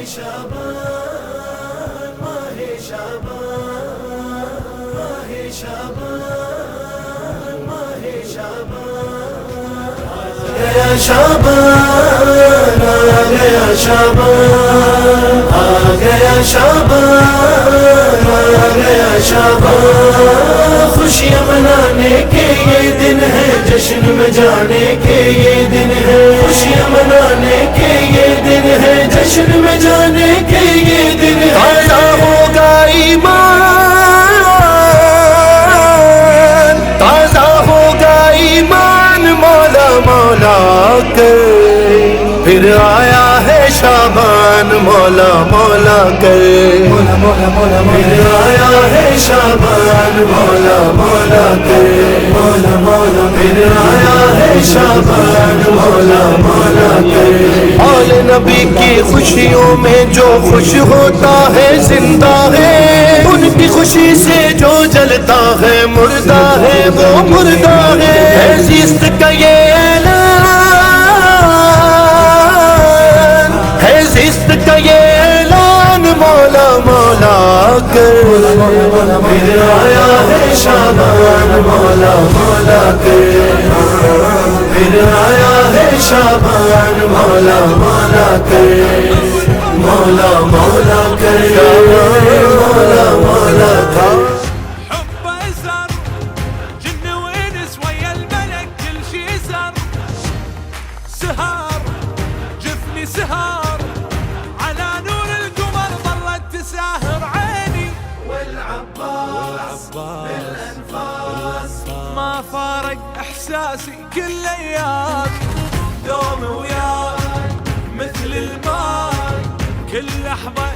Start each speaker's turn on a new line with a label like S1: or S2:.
S1: شعبان ماه شعبان ماه شعبان ماه شعبان يا شعبان آ گیا شعبان آ گیا شعبان آ گیا شعبان خوشیاں منانے کے یہ دن ہے جشن میں جانے کے یہ دن ہے خوشیاں منانے کے یہ دن ہے جشن میں جانے کے یہ دن ہے تازہ ہوگا ایمان تازہ ہوگا ایمان مولا مولا کر پھر آیا ہے شعبان مولا مولا کر مولا مولا مولا پھر آیا ہے شعبان مولا مولا کر مولا مولا پھر آیا ہے شعبان مولا مولا کر آل نبی کی خوشیوں میں جو خوش ہوتا ہے زندہ ہے ان کی خوشی سے جو جلتا ہے مردہ ہے وہ مردہ ہے زیست کا یہ اعلان ہے زیست کا یہ اعلان مولا مولا کر پھر آیا ہے شعبان مولا مولا کر پھر آیا ہے شعبان مولا مولا کر مولا مولا کر مولا مولا کر
S2: حب أزهر جن وإنس ويا الملك كل شي زر سهر جفني سهر على نور القمر ظلت تساهر عيني والعباس بالأنفاس ما فارق إحساسي كل أيام دوم وياك مثل الماي كل لحظة